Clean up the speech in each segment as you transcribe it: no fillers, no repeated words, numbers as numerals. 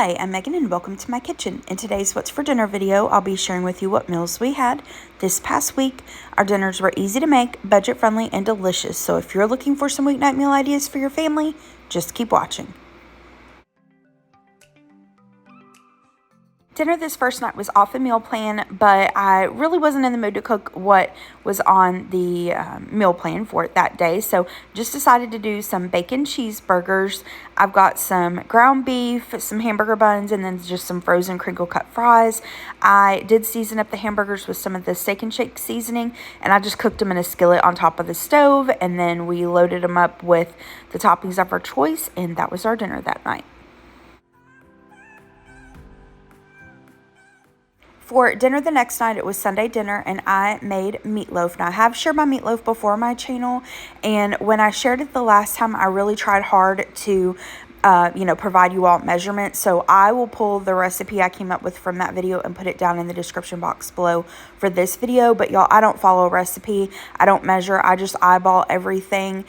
Hi, I'm Megan and welcome to my kitchen. In today's What's for Dinner video, I'll be sharing with you what meals we had this past week. Our dinners were easy to make, budget friendly, and delicious. So if you're looking for some weeknight meal ideas for your family, just keep watching. Dinner this first night was off the meal plan, but I really wasn't in the mood to cook what was on the meal plan for it that day. So just decided to do some bacon cheeseburgers. I've got some ground beef, some hamburger buns, and then just some frozen crinkle cut fries. I did season up the hamburgers with some of the Steak and Shake seasoning, and I just cooked them in a skillet on top of the stove, and then we loaded them up with the toppings of our choice, and that was our dinner that night. For dinner the next night, it was Sunday dinner, and I made meatloaf. Now, I have shared my meatloaf before on my channel, and when I shared it the last time, I really tried hard to provide you all measurements. So I will pull the recipe I came up with from that video and put it down in the description box below for this video. But y'all, I don't follow a recipe. I don't measure. I just eyeball everything.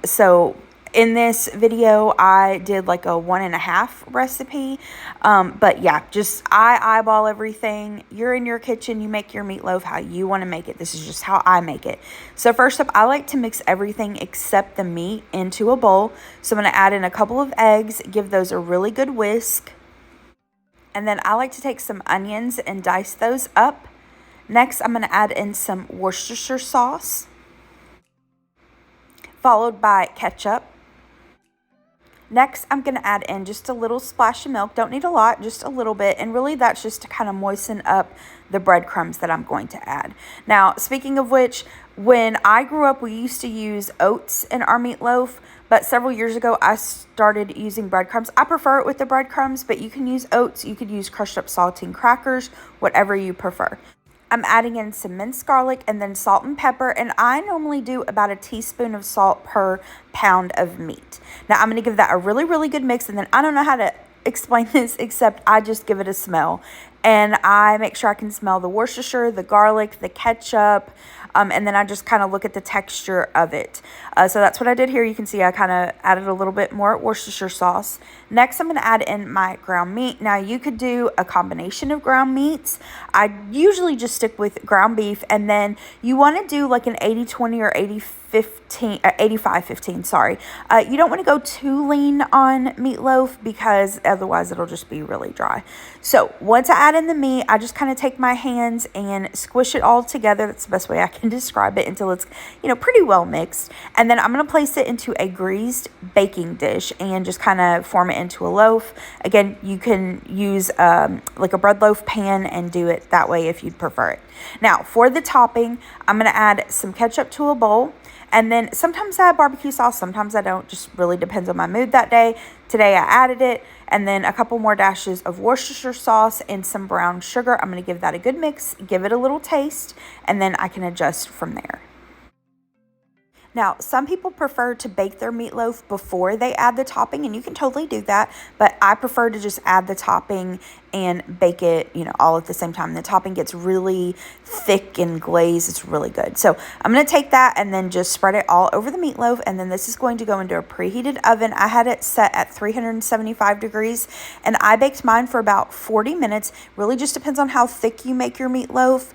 So in this video, I did like a 1.5 recipe. But yeah, just I eyeball everything. You're in your kitchen. You make your meatloaf how you want to make it. This is just how I make it. So first up, I like to mix everything except the meat into a bowl. So I'm going to add in a couple of eggs, give those a really good whisk. And then I like to take some onions and dice those up. Next, I'm going to add in some Worcestershire sauce, followed by ketchup. Next, I'm going to add in just a little splash of milk. Don't need a lot, just a little bit. And really, that's just to kind of moisten up the breadcrumbs that I'm going to add. Now, speaking of which, when I grew up, we used to use oats in our meatloaf. But several years ago, I started using breadcrumbs. I prefer it with the breadcrumbs, but you can use oats. You could use crushed up saltine crackers, whatever you prefer. I'm adding in some minced garlic and then salt and pepper, and I normally do about a teaspoon of salt per pound of meat. Now, I'm going to give that a really, really good mix, and then I don't know how to explain this except I just give it a smell. And I make sure I can smell the Worcestershire, the garlic, the ketchup, and then I just kind of look at the texture of it. So that's what I did here. You can see I kind of added a little bit more Worcestershire sauce. Next, I'm going to add in my ground meat. Now, you could do a combination of ground meats. I usually just stick with ground beef, and then you want to do like an 80-20 or 85-15, sorry. You don't want to go too lean on meatloaf because otherwise it'll just be really dry. So once I add in the meat, I just kind of take my hands and squish it all together. That's the best way I can describe it, until it's, pretty well mixed. And then I'm going to place it into a greased baking dish and just kind of form it into a loaf. Again, you can use like a bread loaf pan and do it that way if you'd prefer it. Now, for the topping, I'm going to add some ketchup to a bowl. And then sometimes I add barbecue sauce, sometimes I don't. Just really depends on my mood that day. Today I added it. And then a couple more dashes of Worcestershire sauce and some brown sugar. I'm going to give that a good mix, give it a little taste, and then I can adjust from there. Now, some people prefer to bake their meatloaf before they add the topping, and you can totally do that, but I prefer to just add the topping and bake it, all at the same time. The topping gets really thick and glazed. It's really good. So I'm going to take that and then just spread it all over the meatloaf, and then this is going to go into a preheated oven. I had it set at 375 degrees, and I baked mine for about 40 minutes. Really just depends on how thick you make your meatloaf.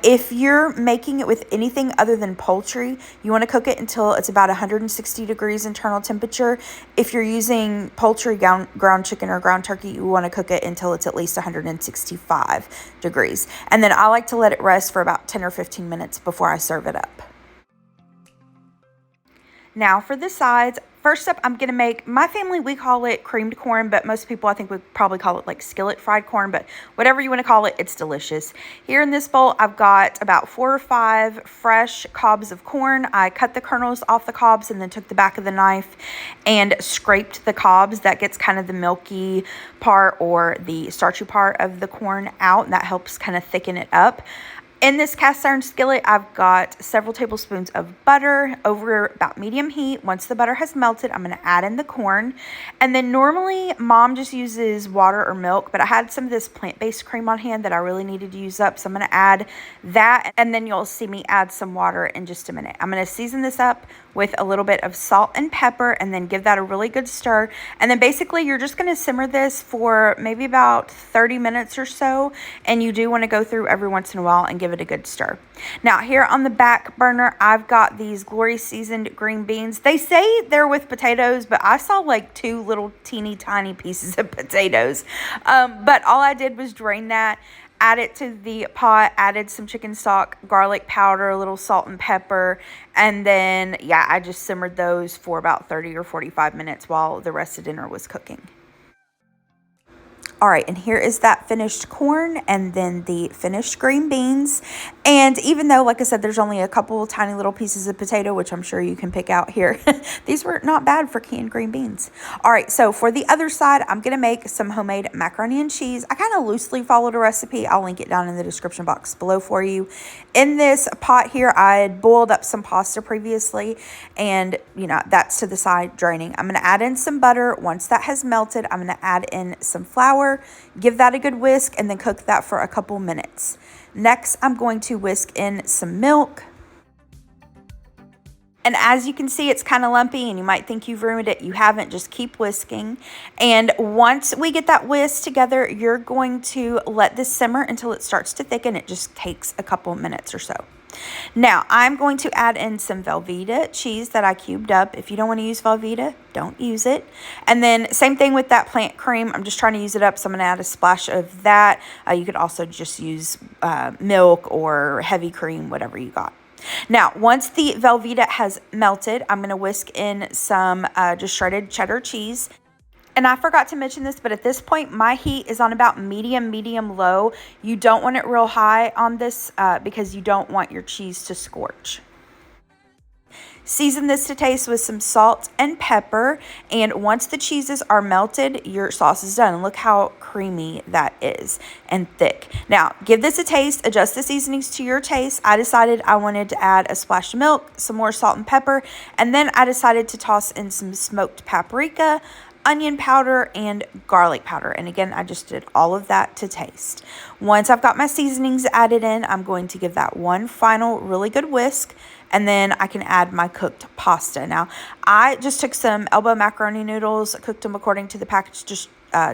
If you're making it with anything other than poultry, you want to cook it until it's about 160 degrees internal temperature. If you're using poultry, ground chicken, or ground turkey, you want to cook it until it's at least 165 degrees. And then I like to let it rest for about 10 or 15 minutes before I serve it up. Now for the sides, first up, I'm going to make, my family, we call it creamed corn, but most people I think would probably call it like skillet fried corn, but whatever you want to call it, it's delicious. Here in this bowl, I've got about 4 or 5 fresh cobs of corn. I cut the kernels off the cobs and then took the back of the knife and scraped the cobs. That gets kind of the milky part or the starchy part of the corn out, and that helps kind of thicken it up. In this cast iron skillet, I've got several tablespoons of butter over about medium heat. Once the butter has melted, I'm going to add in the corn. And then normally mom just uses water or milk, but I had some of this plant-based cream on hand that I really needed to use up. So I'm going to add that, and then you'll see me add some water in just a minute. I'm going to season this up with a little bit of salt and pepper, and then give that a really good stir. And then basically you're just going to simmer this for maybe about 30 minutes or so. And you do want to go through every once in a while and give it a good stir. Now here on the back burner, I've got these Glory seasoned green beans. They say they're with potatoes, but I saw like 2 little teeny tiny pieces of potatoes. But all I did was drain that, add it to the pot, added some chicken stock, garlic powder, a little salt and pepper, and then yeah, I just simmered those for about 30 or 45 minutes while the rest of dinner was cooking. All right, and here is that finished corn and then the finished green beans. And even though, like I said, there's only a couple tiny little pieces of potato, which I'm sure you can pick out here, these were not bad for canned green beans. All right, so for the other side, I'm going to make some homemade macaroni and cheese. I kind of loosely followed a recipe. I'll link it down in the description box below for you. In this pot here, I had boiled up some pasta previously, and, you know, that's to the side draining. I'm going to add in some butter. Once that has melted, I'm going to add in some flour, give that a good whisk, and then cook that for a couple minutes. Next, I'm going to whisk in some milk. And as you can see, it's kind of lumpy and you might think you've ruined it. You haven't, just keep whisking. And once we get that whisk together, you're going to let this simmer until it starts to thicken. It just takes a couple minutes or so. Now, I'm going to add in some Velveeta cheese that I cubed up. If you don't want to use Velveeta, don't use it. And then same thing with that plant cream. I'm just trying to use it up, so I'm going to add a splash of that. You could also just use milk or heavy cream, whatever you got. Now, once the Velveeta has melted, I'm going to whisk in some just shredded cheddar cheese. And I forgot to mention this, but at this point, my heat is on about medium low. You don't want it real high on this because you don't want your cheese to scorch. Season this to taste with some salt and pepper. And once the cheeses are melted, your sauce is done. And look how creamy that is and thick. Now, give this a taste. Adjust the seasonings to your taste. I decided I wanted to add a splash of milk, some more salt and pepper, and then I decided to toss in some smoked paprika, onion powder, and garlic powder. And again, I just did all of that to taste. Once I've got my seasonings added in, I'm going to give that one final really good whisk, and then I can add my cooked pasta. Now, I just took some elbow macaroni noodles, cooked them according to the package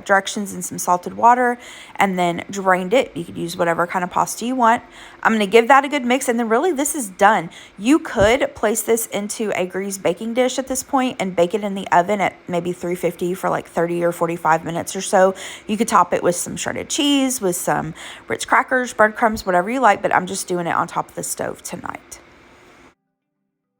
directions in some salted water, and then drained it. You could use whatever kind of pasta you want. I'm going to give that a good mix, and then really this is done. You could place this into a greased baking dish at this point and bake it in the oven at maybe 350 for like 30 or 45 minutes or so. You could top it with some shredded cheese, with some Ritz crackers, breadcrumbs, whatever you like, but I'm just doing it on top of the stove tonight.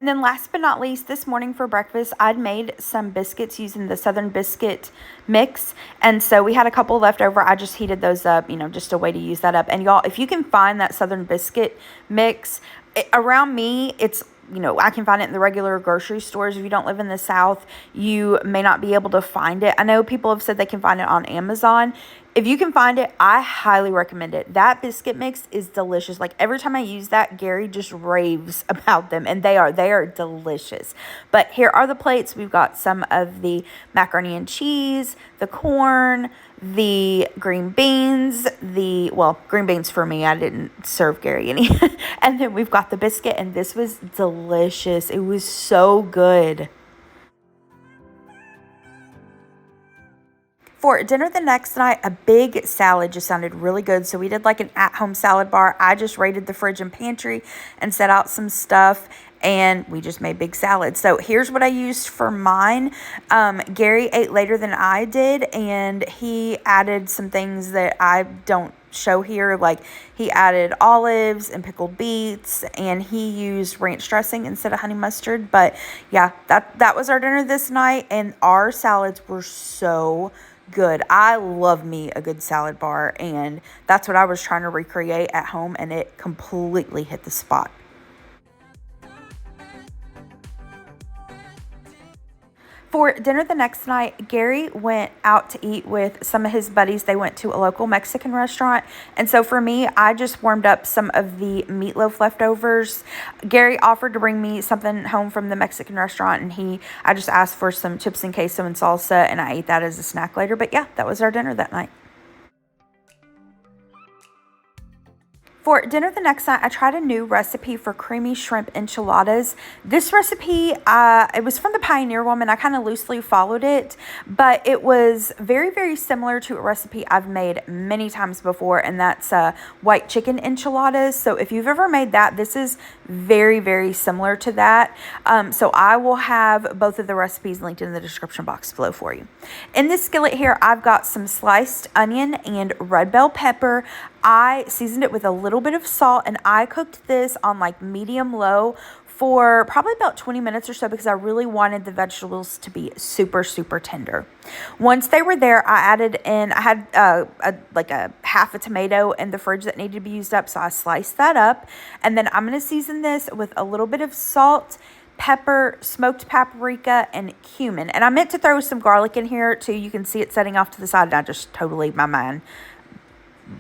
And then last but not least, this morning for breakfast, I'd made some biscuits using the Southern Biscuit mix. And so we had a couple left over. I just heated those up, you know, just a way to use that up. And y'all, if you can find that Southern Biscuit mix, around me, it's, you know, I can find it in the regular grocery stores. If you don't live in the South, you may not be able to find it. I know people have said they can find it on Amazon. If you can find it, I highly recommend it. That biscuit mix is delicious. Like every time I use that, Gary just raves about them, and they are delicious. But here are the plates. We've got some of the macaroni and cheese, the corn, the green beans, green beans for me. I didn't serve Gary any. And then we've got the biscuit, and this was delicious. It was so good. For dinner the next night, a big salad just sounded really good. So we did like an at-home salad bar. I just raided the fridge and pantry and set out some stuff, and we just made big salads. So here's what I used for mine. Gary ate later than I did, and he added some things that I don't show here. Like he added olives and pickled beets, and he used ranch dressing instead of honey mustard. But yeah, that was our dinner this night, and our salads were so good. I love me a good salad bar, and that's what I was trying to recreate at home, and it completely hit the spot. For dinner the next night, Gary went out to eat with some of his buddies. They went to a local Mexican restaurant. And so for me, I just warmed up some of the meatloaf leftovers. Gary offered to bring me something home from the Mexican restaurant, and I just asked for some chips and queso and salsa, and I ate that as a snack later. But yeah, that was our dinner that night. For dinner the next night, I tried a new recipe for creamy shrimp enchiladas. This recipe, it was from the Pioneer Woman. I kind of loosely followed it, but it was very, very similar to a recipe I've made many times before, and that's white chicken enchiladas. So if you've ever made that, this is very, very similar to that. So I will have both of the recipes linked in the description box below for you. In this skillet here, I've got some sliced onion and red bell pepper. I seasoned it with a little bit of salt, and I cooked this on like medium low for probably about 20 minutes or so because I really wanted the vegetables to be super, super tender. Once they were there, I added in, I had like a half a tomato in the fridge that needed to be used up, so I sliced that up. And then I'm going to season this with a little bit of salt, pepper, smoked paprika, and cumin. And I meant to throw some garlic in here too. You can see it setting off to the side, and I just totally, my mind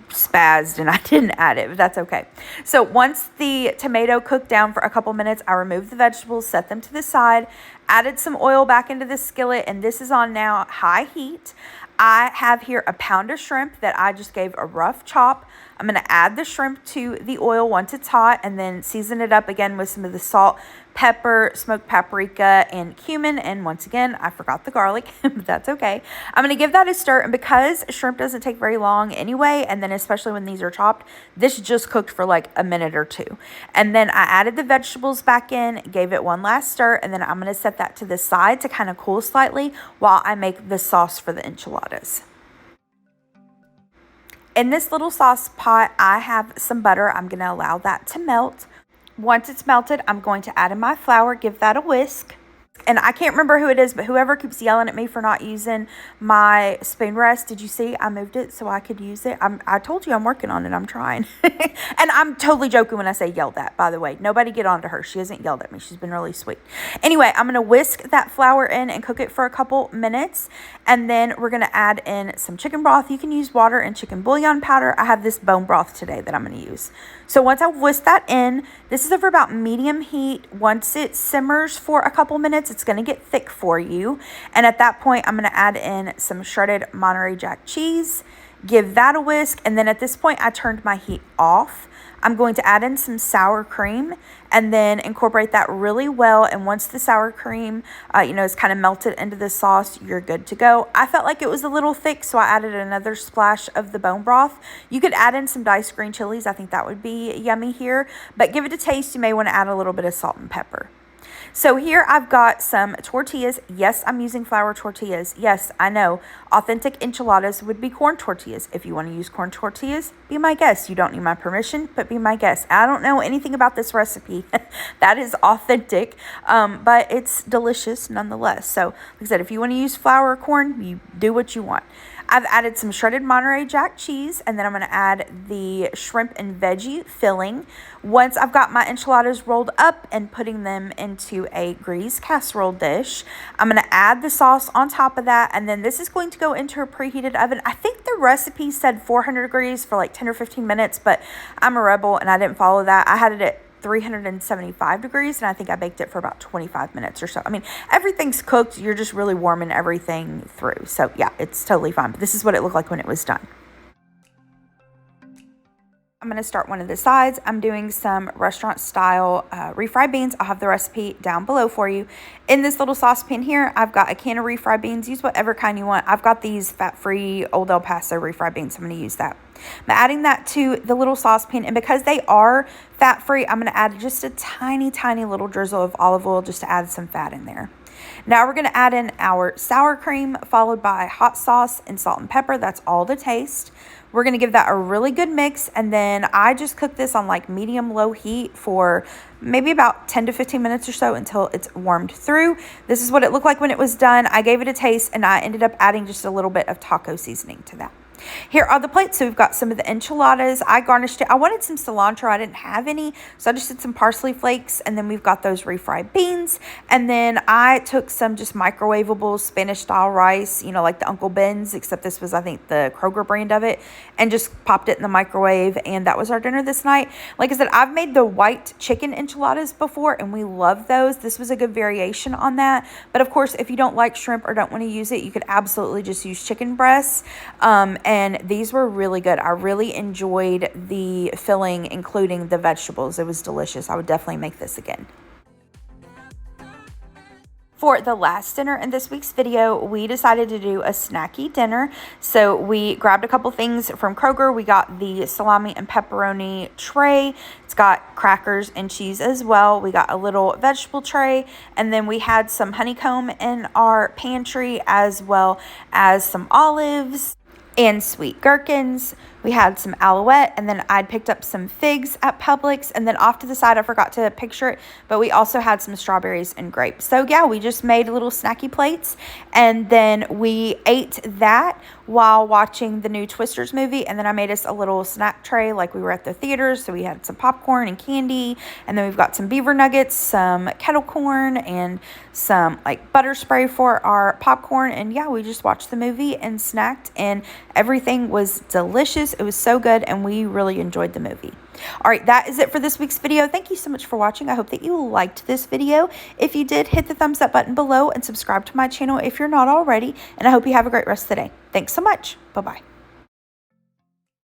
spazzed and I didn't add it, but that's okay. So once the tomato cooked down for a couple minutes, I removed the vegetables, set them to the side, added some oil back into the skillet, and this is on now high heat. I have here a pound of shrimp that I just gave a rough chop. I'm going to add the shrimp to the oil once it's hot, and then season it up again with some of the salt, pepper, smoked paprika, and cumin. And once again, I forgot the garlic, but that's okay. I'm going to give that a stir, and because shrimp doesn't take very long anyway, and then especially when these are chopped, this just cooked for like a minute or two. And then I added the vegetables back in, gave it one last stir, and then I'm going to set that to the side to kind of cool slightly while I make the sauce for the enchiladas. In this little sauce pot, I have some butter. I'm going to allow that to melt. Once it's melted, I'm going to add in my flour, give that a whisk. And I can't remember who it is, but whoever keeps yelling at me for not using my spoon rest, did you see I moved it so I could use it? I told you I'm working on it. I'm trying. And I'm totally joking when I say yelled at, by the way. Nobody get on to her. She hasn't yelled at me. She's been really sweet. Anyway, I'm going to whisk that flour in and cook it for a couple minutes. And then we're going to add in some chicken broth. You can use water and chicken bouillon powder. I have this bone broth today that I'm going to use. So once I whisk that in, this is over about medium heat. Once it simmers for a couple minutes, it's going to get thick for you. And at that point, I'm going to add in some shredded Monterey Jack cheese, give that a whisk. And then at this point, I turned my heat off. I'm going to add in some sour cream and then incorporate that really well. And once the sour cream, is kind of melted into the sauce, you're good to go. I felt like it was a little thick, so I added another splash of the bone broth. You could add in some diced green chilies. I think that would be yummy here. But give it a taste. You may want to add a little bit of salt and pepper. So here I've got some tortillas. Yes, I'm using flour tortillas. Yes, I know. Authentic enchiladas would be corn tortillas. If you want to use corn tortillas, be my guest. You don't need my permission, but be my guest. I don't know anything about this recipe. That is authentic, but it's delicious nonetheless. So like I said, if you want to use flour or corn, you do what you want. I've added some shredded Monterey Jack cheese, and then I'm going to add the shrimp and veggie filling. Once I've got my enchiladas rolled up and putting them into a greased casserole dish, I'm going to add the sauce on top of that, and then this is going to go into a preheated oven. I think the recipe said 400 degrees for like 10 or 15 minutes, but I'm a rebel and I didn't follow that. I had it at 375 degrees, and I think I baked it for about 25 minutes or so. I mean, everything's cooked. You're just really warming everything through. So yeah, it's totally fine. But this is what it looked like when it was done. I'm going to start one of the sides. I'm doing some restaurant style refried beans. I'll have the recipe down below for you. In this little saucepan here, I've got a can of refried beans. Use whatever kind you want. I've got these fat-free Old El Paso refried beans. I'm going to use that. I'm adding that to the little saucepan, and because they are fat-free, I'm going to add just a tiny, tiny little drizzle of olive oil just to add some fat in there. Now we're going to add in our sour cream, followed by hot sauce and salt and pepper. That's all to taste. We're going to give that a really good mix, and then I just cook this on like medium-low heat for maybe about 10 to 15 minutes or so until it's warmed through. This is what it looked like when it was done. I gave it a taste, and I ended up adding just a little bit of taco seasoning to that. Here are the plates. So we've got some of the enchiladas. I garnished it. I wanted some cilantro. I didn't have any, so I just did some parsley flakes. And then we've got those refried beans. And then I took some just microwavable Spanish style rice, you know, like the Uncle Ben's, except this was, I think, the Kroger brand of it, and just popped it in the microwave. And that was our dinner this night. Like I said, I've made the white chicken enchiladas before, and we love those. This was a good variation on that. But of course, if you don't like shrimp or don't want to use it, you could absolutely just use chicken breasts. And these were really good. I really enjoyed the filling, including the vegetables. It was delicious. I would definitely make this again. For the last dinner in this week's video, we decided to do a snacky dinner. So we grabbed a couple things from Kroger. We got the salami and pepperoni tray. It's got crackers and cheese as well. We got a little vegetable tray, and then we had some honeycomb in our pantry, as well as some olives and sweet gherkins. We had some alouette, and then I'd picked up some figs at Publix, and then off to the side, I forgot to picture it, but we also had some strawberries and grapes. So yeah, we just made little snacky plates, and then we ate that while watching the new Twisters movie, and then I made us a little snack tray like we were at the theater. So we had some popcorn and candy, and then we've got some beaver nuggets, some kettle corn, and some like butter spray for our popcorn. And yeah, we just watched the movie and snacked, and everything was delicious. It was so good, and we really enjoyed the movie. All right, that is it for this week's video. Thank you so much for watching. I hope that you liked this video. If you did, hit the thumbs up button below and subscribe to my channel if you're not already. And I hope you have a great rest of the day. Thanks so much. Bye-bye.